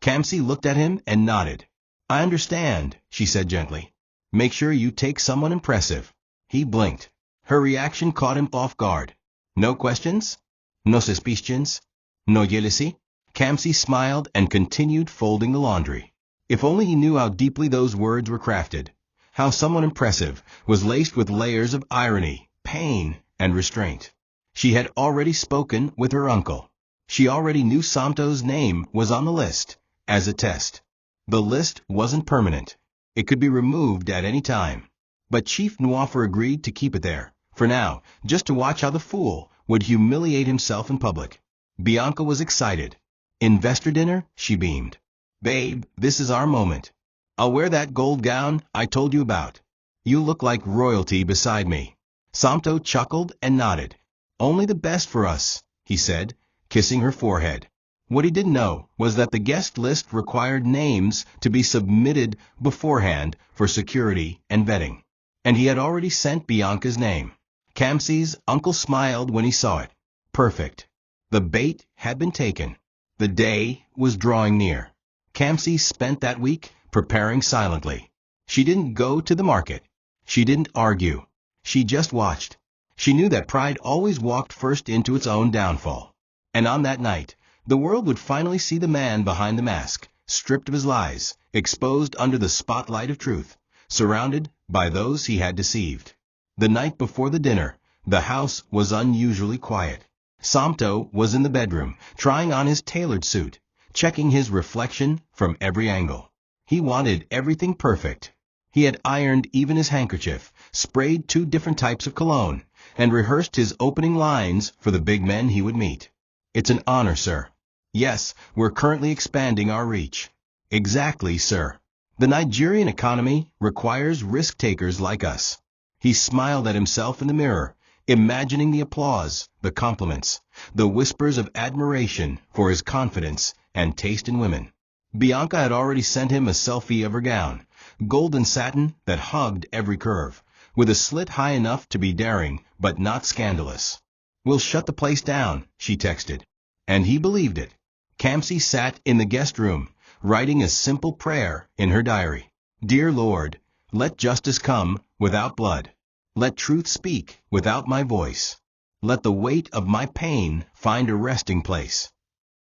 Kamsi looked at him and nodded. "I understand," she said gently. "Make sure you take someone impressive." He blinked. Her reaction caught him off guard. "No questions? No suspicions? No jealousy?" Kamsi smiled and continued folding the laundry. If only he knew how deeply those words were crafted, how someone impressive was laced with layers of irony, pain, and restraint. She had already spoken with her uncle. She already knew Samto's name was on the list, as a test. The list wasn't permanent. It could be removed at any time. But Chief Nuoffer agreed to keep it there, For now, just to watch how the fool would humiliate himself in public. Bianca was excited. Investor dinner? She beamed. Babe, this is our moment. I'll wear that gold gown I told you about. You look like royalty beside me. Samto chuckled and nodded. Only the best for us, he said, kissing her forehead. What he didn't know was that the guest list required names to be submitted beforehand for security and vetting. And he had already sent Bianca's name. Kamsi's uncle smiled when he saw it. Perfect. The bait had been taken. The day was drawing near. Kamsi spent that week preparing silently. She didn't go to the market. She didn't argue. She just watched. She knew that pride always walked first into its own downfall. And on that night, the world would finally see the man behind the mask, stripped of his lies, exposed under the spotlight of truth, surrounded by those he had deceived. The night before the dinner, the house was unusually quiet. Samto was in the bedroom, trying on his tailored suit, checking his reflection from every angle. He wanted everything perfect. He had ironed even his handkerchief, sprayed 2 different types of cologne, and rehearsed his opening lines for the big men he would meet. It's an honor, sir. Yes, we're currently expanding our reach. Exactly, sir. The Nigerian economy requires risk-takers like us. He smiled at himself in the mirror, imagining the applause, the compliments, the whispers of admiration for his confidence and taste in women. Bianca had already sent him a selfie of her gown, golden satin that hugged every curve, with a slit high enough to be daring but not scandalous. We'll shut the place down, she texted. And he believed it. Kamsi sat in the guest room, writing a simple prayer in her diary. Dear Lord, let justice come without blood. Let truth speak without my voice. Let the weight of my pain find a resting place.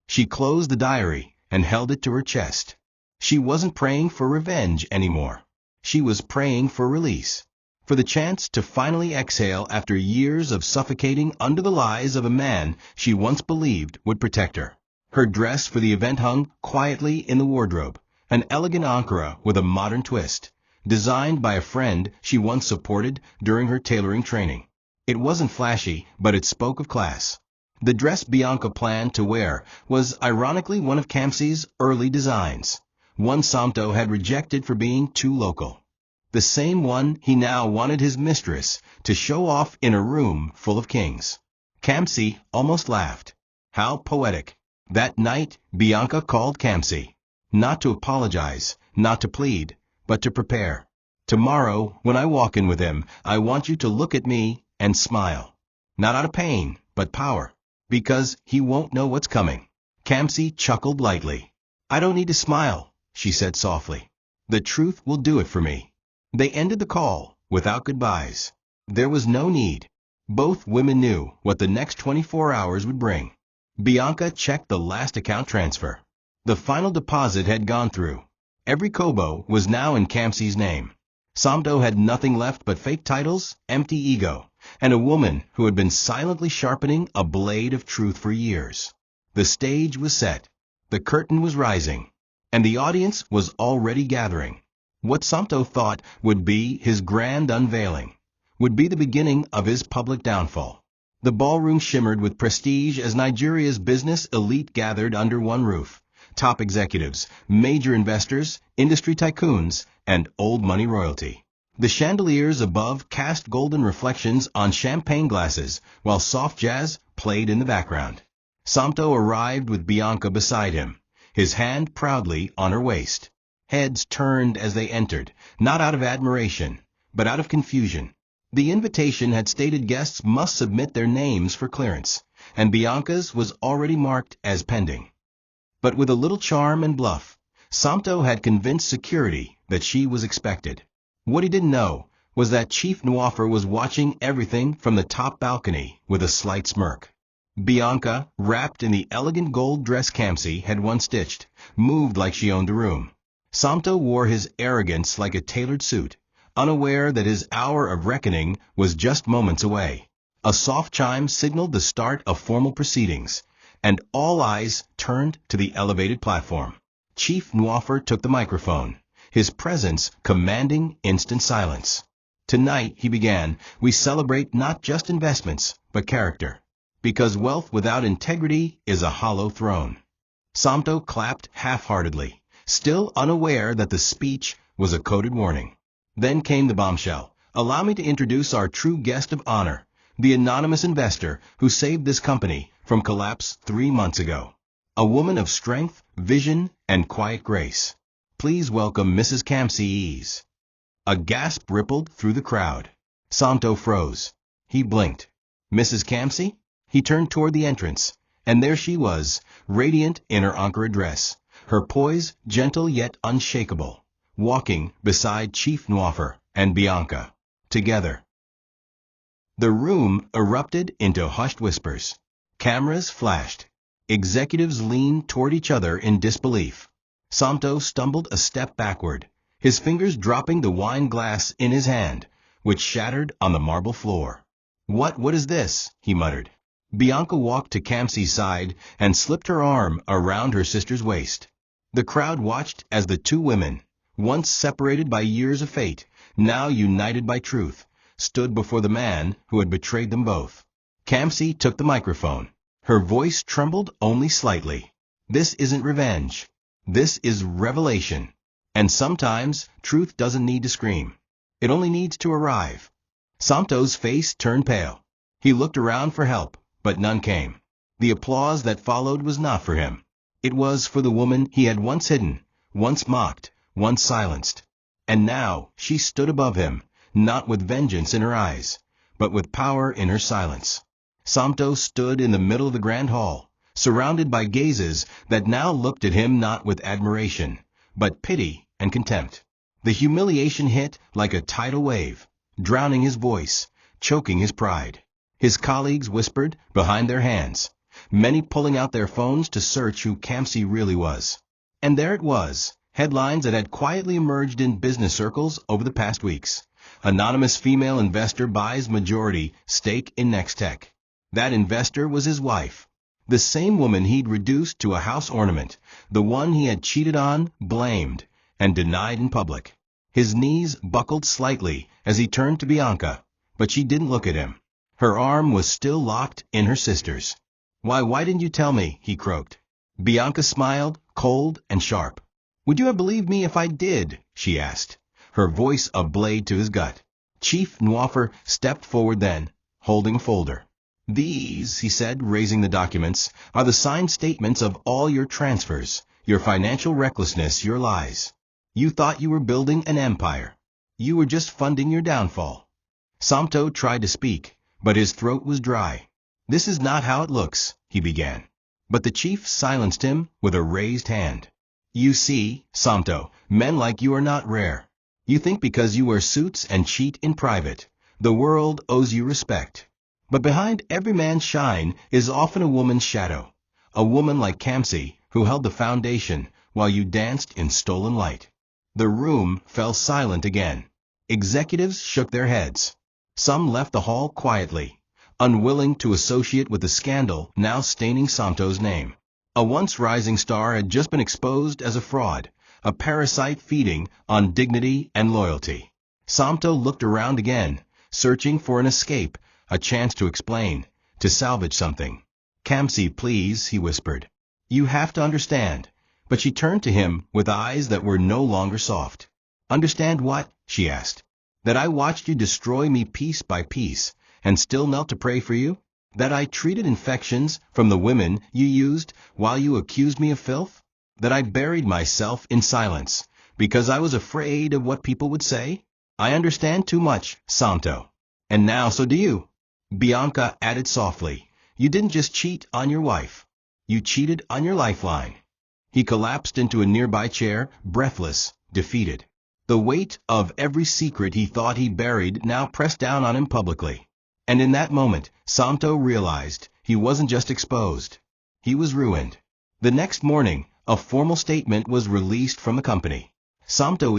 She closed the diary and held it to her chest. She wasn't praying for revenge anymore. She was praying for release, for the chance to finally exhale after years of suffocating under the lies of a man she once believed would protect her. Her dress for the event hung quietly in the wardrobe, an elegant ankara with a modern twist, designed by a friend she once supported during her tailoring training. It wasn't flashy, but it spoke of class. The dress Bianca planned to wear was ironically one of Kamsi's early designs, one Samto had rejected for being too local. The same one he now wanted his mistress to show off in a room full of kings. Kamsi almost laughed. How poetic. That night, Bianca called Kamsi, not to apologize, not to plead, but to prepare. Tomorrow, when I walk in with him, I want you to look at me and smile. Not out of pain, but power. Because he won't know what's coming. Kamsi chuckled lightly. I don't need to smile, she said softly. The truth will do it for me. They ended the call without goodbyes. There was no need. Both women knew what the next 24 hours would bring. Bianca checked the last account transfer. The final deposit had gone through. Every kobo was now in Kamsi's name. Samto had nothing left but fake titles, empty ego, and a woman who had been silently sharpening a blade of truth for years. The stage was set. The curtain was rising. And the audience was already gathering. What Samto thought would be his grand unveiling would be the beginning of his public downfall. The ballroom shimmered with prestige as Nigeria's business elite gathered under one roof. Top executives, major investors, industry tycoons, and old money royalty. The chandeliers above cast golden reflections on champagne glasses, while soft jazz played in the background. Samto arrived with Bianca beside him, his hand proudly on her waist. Heads turned as they entered, not out of admiration, but out of confusion. The invitation had stated guests must submit their names for clearance, and Bianca's was already marked as pending. But with a little charm and bluff, Samto had convinced security that she was expected. What he didn't know was that Chief Nwaffer was watching everything from the top balcony with a slight smirk. Bianca, wrapped in the elegant gold dress Kamsi had once stitched, moved like she owned the room. Samto wore his arrogance like a tailored suit, unaware that his hour of reckoning was just moments away. A soft chime signaled the start of formal proceedings, and all eyes turned to the elevated platform. Chief Nwaffer took the microphone, his presence commanding instant silence. Tonight, he began, we celebrate not just investments, but character. Because wealth without integrity is a hollow throne. Samto clapped half-heartedly, still unaware that the speech was a coded warning. Then came the bombshell. Allow me to introduce our true guest of honor, the anonymous investor who saved this company from collapse 3 months ago. A woman of strength, vision, and quiet grace. Please welcome Mrs. Kamsi. A gasp rippled through the crowd. Samto froze. He blinked. Mrs. Kamsi? He turned toward the entrance, and there she was, radiant in her Ankara dress, her poise gentle yet unshakable, walking beside Chief Nwaffer and Bianca, together. The room erupted into hushed whispers. Cameras flashed. Executives leaned toward each other in disbelief. Samto stumbled a step backward, his fingers dropping the wine glass in his hand, which shattered on the marble floor. What is this?" he muttered. Bianca walked to Kamsi's side and slipped her arm around her sister's waist. The crowd watched as the two women, once separated by years of fate, now united by truth, stood before the man who had betrayed them both. Kamsi took the microphone. Her voice trembled only slightly. "This isn't revenge. This is revelation. And sometimes truth doesn't need to scream. It only needs to arrive." Samto's face turned pale. He looked around for help, but none came. The applause that followed was not for him. It was for the woman he had once hidden, once mocked, once silenced. And now she stood above him, not with vengeance in her eyes, but with power in her silence. Samto stood in the middle of the grand hall, surrounded by gazes that now looked at him not with admiration, but pity and contempt. The humiliation hit like a tidal wave, drowning his voice, choking his pride. His colleagues whispered behind their hands, many pulling out their phones to search who Kamsi really was. And there it was, headlines that had quietly emerged in business circles over the past weeks. Anonymous female investor buys majority stake in Nextech. That investor was his wife, the same woman he'd reduced to a house ornament, the one he had cheated on, blamed, and denied in public. His knees buckled slightly as he turned to Bianca, but she didn't look at him. Her arm was still locked in her sister's. Why didn't you tell me?" he croaked. Bianca smiled, cold and sharp. "Would you have believed me if I did?" she asked, her voice a blade to his gut. Chief Nwaffer stepped forward then, holding a folder. "These," he said, raising the documents, "are the signed statements of all your transfers, your financial recklessness, your lies. You thought you were building an empire. You were just funding your downfall." Samto tried to speak, but his throat was dry. "This is not how it looks," he began. But the chief silenced him with a raised hand. "You see, Samto, men like you are not rare. You think because you wear suits and cheat in private, the world owes you respect. But behind every man's shine is often a woman's shadow, a woman like Kamsi who held the foundation while you danced in stolen light." The room fell silent again. Executives shook their heads. Some left the hall quietly, unwilling to associate with the scandal now staining Samto's name. A once rising star had just been exposed as a fraud, a parasite feeding on dignity and loyalty. Samto looked around again, searching for an escape, a chance to explain, to salvage something. "Kamsi, please," he whispered. "You have to understand." But she turned to him with eyes that were no longer soft. "Understand what?" she asked. "That I watched you destroy me piece by piece, and still knelt to pray for you? That I treated infections from the women you used while you accused me of filth? That I buried myself in silence, because I was afraid of what people would say? I understand too much, Samto. And now so do you." Bianca added softly, "You didn't just cheat on your wife. You cheated on your lifeline." He collapsed into a nearby chair, breathless, defeated. The weight of every secret he thought he buried now pressed down on him publicly. And in that moment, Samto realized he wasn't just exposed. He was ruined. The next morning, a formal statement was released from the company. Samto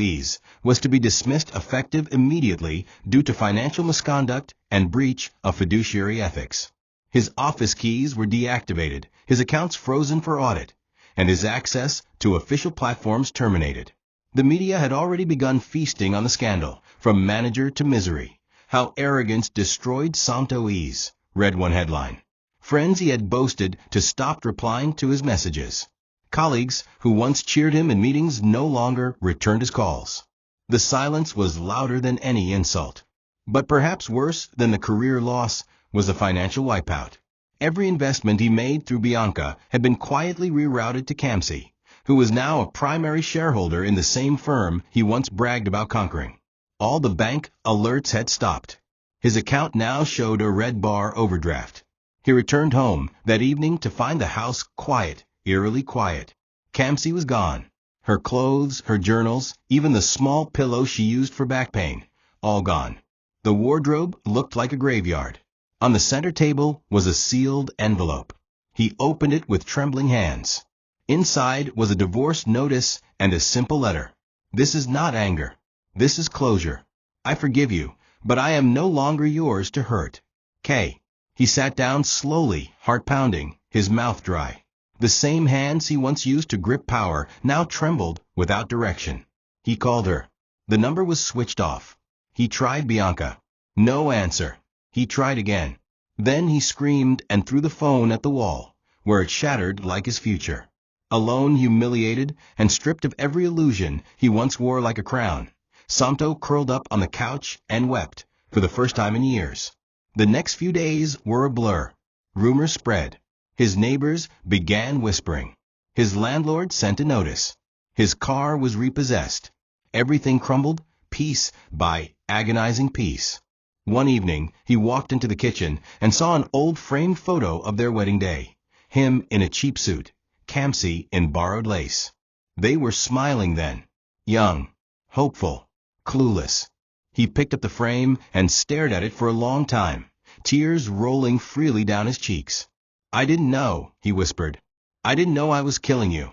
was to be dismissed effective immediately due to financial misconduct and breach of fiduciary ethics. His office keys were deactivated, his accounts frozen for audit, and his access to official platforms terminated. The media had already begun feasting on the scandal, from manager to misery. How arrogance destroyed Santo Ease, read one headline. Friends he had boasted to stopped replying to his messages. Colleagues who once cheered him in meetings no longer returned his calls. The silence was louder than any insult. But perhaps worse than the career loss was the financial wipeout. Every investment he made through Bianca had been quietly rerouted to Kamsi, who was now a primary shareholder in the same firm he once bragged about conquering. All the bank alerts had stopped. His account now showed a red bar overdraft. He returned home that evening to find the house quiet, eerily quiet. Kamsi was gone. Her clothes, her journals, even the small pillow she used for back pain, all gone. The wardrobe looked like a graveyard. On the center table was a sealed envelope. He opened it with trembling hands. Inside was a divorce notice and a simple letter. This is not anger. This is closure. I forgive you, but I am no longer yours to hurt. K. He sat down slowly, heart pounding, his mouth dry. The same hands he once used to grip power now trembled without direction. He called her. The number was switched off. He tried Bianca. No answer. He tried again. Then he screamed and threw the phone at the wall, where it shattered like his future. Alone, humiliated, and stripped of every illusion he once wore like a crown, Santo curled up on the couch and wept, for the first time in years. The next few days were a blur. Rumors spread. His neighbors began whispering. His landlord sent a notice. His car was repossessed. Everything crumbled, piece by agonizing piece. One evening, he walked into the kitchen and saw an old framed photo of their wedding day. Him in a cheap suit, Kamsi in borrowed lace. They were smiling then. Young, hopeful, clueless. He picked up the frame and stared at it for a long time, tears rolling freely down his cheeks. I didn't know, he whispered. I didn't know I was killing you.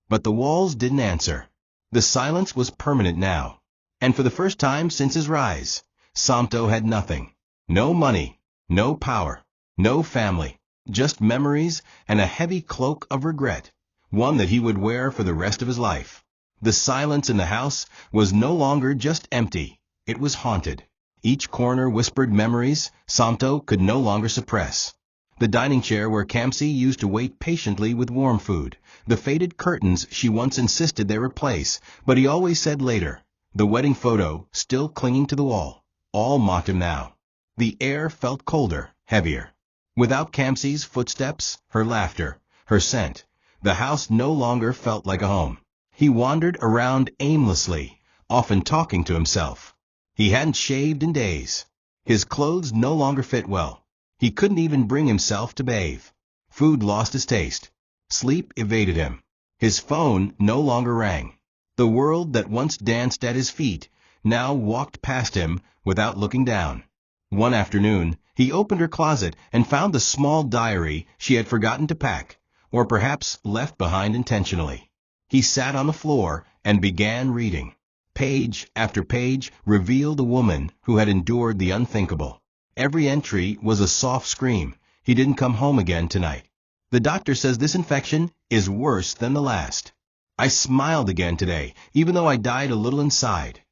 But the walls didn't answer. The silence was permanent now. And for the first time since his rise, Santo had nothing. No money, no power, no family, just memories and a heavy cloak of regret, one that he would wear for the rest of his life. The silence in the house was no longer just empty, it was haunted. Each corner whispered memories Santo could no longer suppress. The dining chair where Kamsi used to wait patiently with warm food, the faded curtains she once insisted they replace, but he always said later, the wedding photo still clinging to the wall. All mocked him now. The air felt colder, heavier. Without Kamsi's footsteps, her laughter, her scent, the house no longer felt like a home. He wandered around aimlessly, often talking to himself. He hadn't shaved in days. His clothes no longer fit well. He couldn't even bring himself to bathe. Food lost its taste. Sleep evaded him. His phone no longer rang. The world that once danced at his feet now walked past him without looking down. One afternoon, he opened her closet and found the small diary she had forgotten to pack, or perhaps left behind intentionally. He sat on the floor and began reading. Page after page revealed a woman who had endured the unthinkable. Every entry was a soft scream. He didn't come home again tonight. The doctor says this infection is worse than the last. I smiled again today, even though I died a little inside.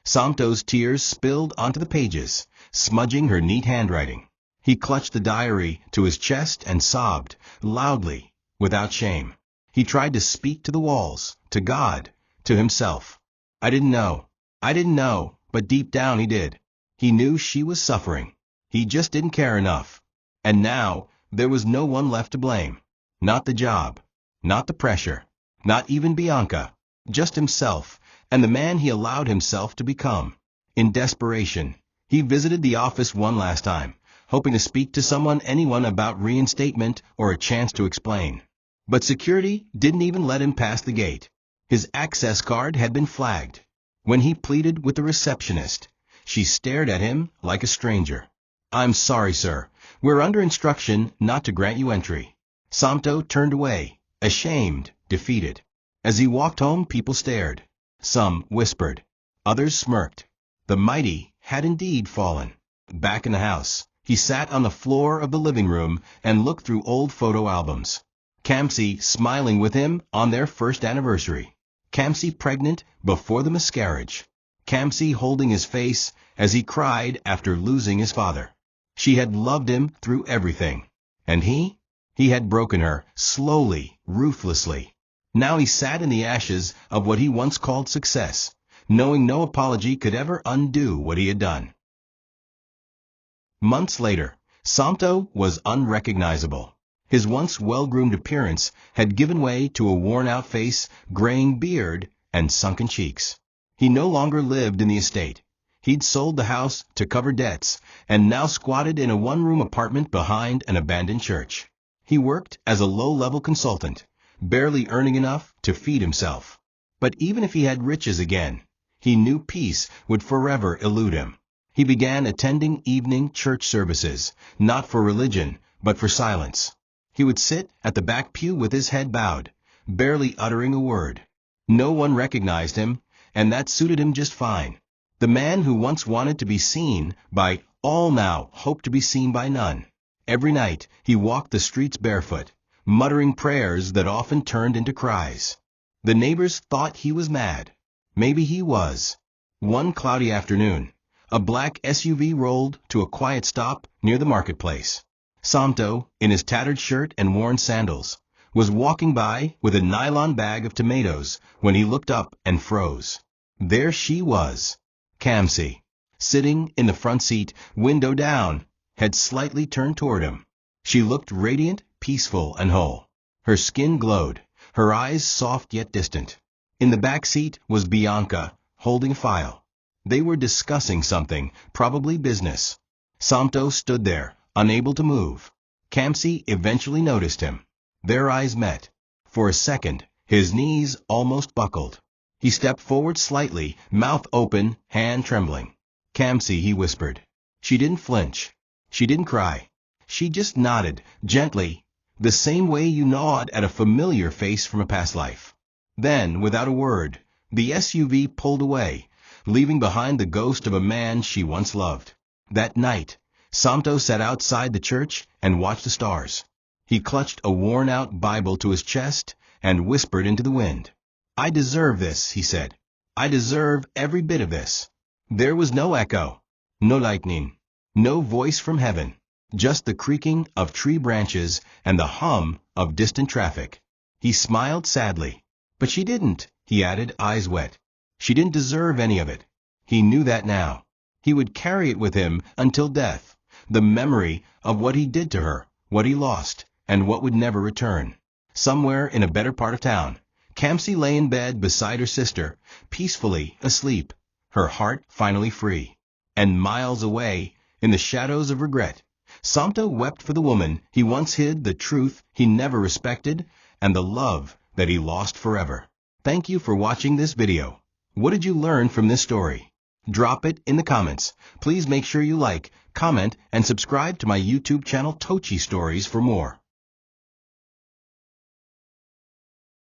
Santo's tears spilled onto the pages, smudging her neat handwriting. He clutched the diary to his chest and sobbed, loudly, without shame. He tried to speak to the walls, to God, to himself. I didn't know, but deep down he did. He knew she was suffering. He just didn't care enough. And now, there was no one left to blame. Not the job, not the pressure, not even Bianca, just himself, and the man he allowed himself to become. In desperation, he visited the office one last time, hoping to speak to anyone about reinstatement or a chance to explain. But security didn't even let him pass the gate. His access card had been flagged. When he pleaded with the receptionist, she stared at him like a stranger. I'm sorry, sir. We're under instruction not to grant you entry. Santo turned away, ashamed, defeated. As he walked home, people stared. Some whispered. Others smirked. The mighty had indeed fallen. Back in the house, he sat on the floor of the living room and looked through old photo albums. Kamsi smiling with him on their first anniversary. Kamsi pregnant before the miscarriage. Kamsi holding his face as he cried after losing his father. She had loved him through everything. And he had broken her, slowly, ruthlessly. Now he sat in the ashes of what he once called success, knowing no apology could ever undo what he had done. Months later, Samto was unrecognizable. His once well-groomed appearance had given way to a worn-out face, graying beard, and sunken cheeks. He no longer lived in the estate. He'd sold the house to cover debts, and now squatted in a one-room apartment behind an abandoned church. He worked as a low-level consultant, barely earning enough to feed himself. But even if he had riches again, he knew peace would forever elude him. He began attending evening church services, not for religion, but for silence. He would sit at the back pew with his head bowed, barely uttering a word. No one recognized him, and that suited him just fine. The man who once wanted to be seen by all now hoped to be seen by none. Every night he walked the streets barefoot, muttering prayers that often turned into cries. The neighbors thought he was mad. Maybe he was. One cloudy afternoon, a black SUV rolled to a quiet stop near the marketplace. Samto, in his tattered shirt and worn sandals, was walking by with a nylon bag of tomatoes when he looked up and froze. There she was, Kamsi, sitting in the front seat, window down, head slightly turned toward him. She looked radiant, peaceful, and whole. Her skin glowed, her eyes soft yet distant. In the back seat was Bianca, holding a file. They were discussing something, probably business. Samto stood there, unable to move. Kamsi eventually noticed him. Their eyes met. For a second, his knees almost buckled. He stepped forward slightly, mouth open, hand trembling. "Kamsi," he whispered. She didn't flinch. She didn't cry. She just nodded, gently, the same way you nod at a familiar face from a past life. Then, without a word, the SUV pulled away, leaving behind the ghost of a man she once loved. That night, Samto sat outside the church and watched the stars. He clutched a worn-out Bible to his chest and whispered into the wind. "I deserve this," he said. "I deserve every bit of this." There was no echo, no lightning, no voice from heaven, just the creaking of tree branches and the hum of distant traffic. He smiled sadly. "But she didn't," he added, eyes wet. "She didn't deserve any of it." He knew that now. He would carry it with him until death, the memory of what he did to her, what he lost, and what would never return. Somewhere in a better part of town, Kamsi lay in bed beside her sister, peacefully asleep, her heart finally free. And miles away, in the shadows of regret, Samto wept for the woman he once hid, the truth he never respected, and the love that he lost forever. Thank you for watching this video. What did you learn from this story? Drop it in the comments. Please make sure you like, comment, and subscribe to my YouTube channel TOCHI Stories for more.